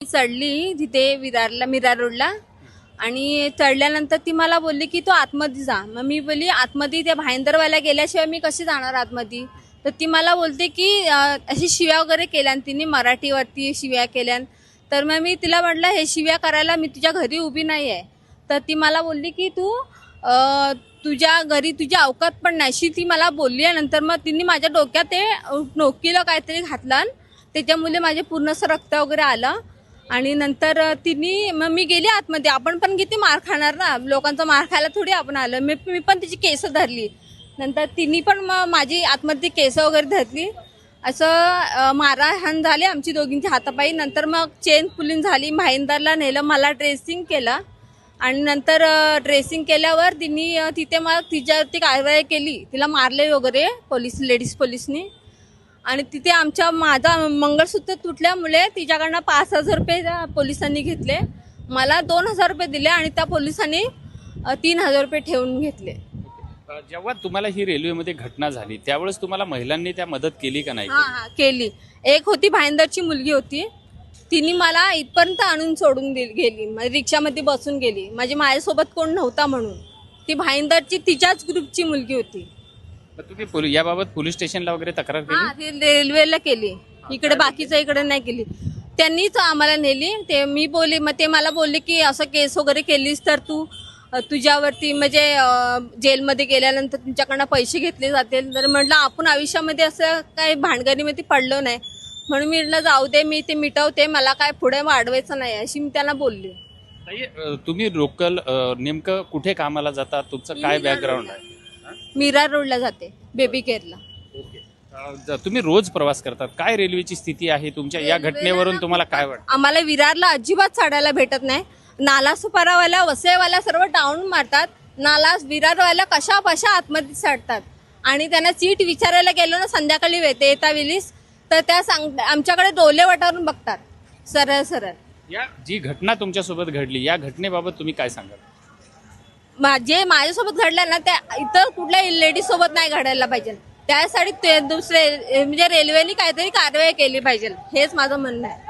चढली तिथे मीरा रोडला आणि चढल्यानंतर ती मला बोलली की तू आतमध्ये जा. मग मी बोलली आतमध्ये त्या भाईंदरवाल्या गेल्याशिवाय मी कशी जाणार आतमध्ये. तर ती मला बोलते की अशी शिव्या वगैरे केल्या तिने मराठीवरती शिव्या केल्या. तर मग मी तिला म्हटलं हे शिव्या करायला मी तुझ्या घरी उभी नाही आहे. तर ती मला बोलली की तू तुझ्या घरी तुझी अवकात पण नाही अशी ती मला बोलली. नंतर मग तिने माझ्या डोक्यात ते नोकीला काहीतरी घातलं त्याच्यामुळे माझे पूर्णसं रक्त वगैरे आलं. आणि नंतर मग मी गेली आतमध्ये. आपण पण किती मार खाणार ना, लोकांचा मार खायला थोडी आपण आलं. मी पण तिची केस धरली. नंतर तिने पण मग माझी आतमध्ये केस वगैरे धरली. असं मारहाण झाली आमची दोघींची हातापायी. नंतर मग चेन पुलिंग झाली. भाईंदरला नेलं, मला ड्रेसिंग केलं आणि नंतर ड्रेसिंग केल्यावर तिथे मग तिच्यावरती कारवाई केली. तिला मारले वगैरे लेडीज पोलिसनी. आणि तिथे माझा मंगळसूत्र तुटल्यामुळे तिच्याकडनं 5,000 रुपये पोलिसांनी घेतले. मला 2,000 रुपये दिले आणि त्या पोलिसांनी 3,000 रुपये ठेवून घेतले. जेव्हा तुम्हाला ही रेल्वेमध्ये घटना झाली त्यावेळेस तुम्हाला महिलांनी त्या मदत केली का नाही? हा केली. एक होती भाईंदरची मुलगी होती, तिने मला इथपर्यंत आणून सोडून गेली. रिक्षामध्ये बसून गेली. माझ्यासोबत कोण नव्हता म्हणून. ती भाईंदरची तिच्याच ग्रुपची मुलगी होती. तुम्ही याबाबत पोलीस स्टेशनला वगैरे तक्रार केली? हा, ती रेल्वेला केली. इकडे बाकीच्या इकडे नाही केली. त्यांनीच आम्हाला नेली. मग ते मला बोलले की असं केस वगैरे केलीस तर तुझ्यावरती म्हणजे जेलमध्ये गेल्यानंतर तुमच्याकडनं पैसे घेतले जातील. तर म्हटलं आपण आयुष्यामध्ये असं काही भानगडीमध्ये पडलो नाही म्हणून मी म्हटलं जाऊ दे, मी ते मिटवते, मला काय पुढे वाढवायचं नाही अशी मी त्यांना बोलली. तुम्ही लोकल नेमकं कुठे कामाला जाता? तुमचं काय बॅकग्राऊंड आहे? मीरा रोडला जाते, बेबी केअरला. तुम्ही रोज प्रवास करतात, काय रेल्वेची स्थिती आहे तुमच्या? या घटनेवरून तुम्हाला काय वाटतं? आम्हाला विरारला अजिबात चढायला भेटत नाही. नालासोपारावाल्या वसईवाल्या सर्व डाऊन मारतात. विरारवाल्या कशा पशा आतमध्ये चढतात. आणि त्यांना सीट विचारायला गेलो ना संध्याकाळी येता वेळीस तर त्या आमच्याकडे डोले वाटारून बघतात सरळ सरळ. या जी घटना तुमच्यासोबत घडली या घटनेबाबत तुम्ही काय सांगाल? जे माझ्यासोबत घडलं ना त्या इतर कुठल्या लेडीज सोबत नाही घडायला पाहिजे. त्यासाठी दुसरे म्हणजे रेल्वेने काहीतरी कारवाई केली पाहिजे हेच माझं म्हणणं आहे.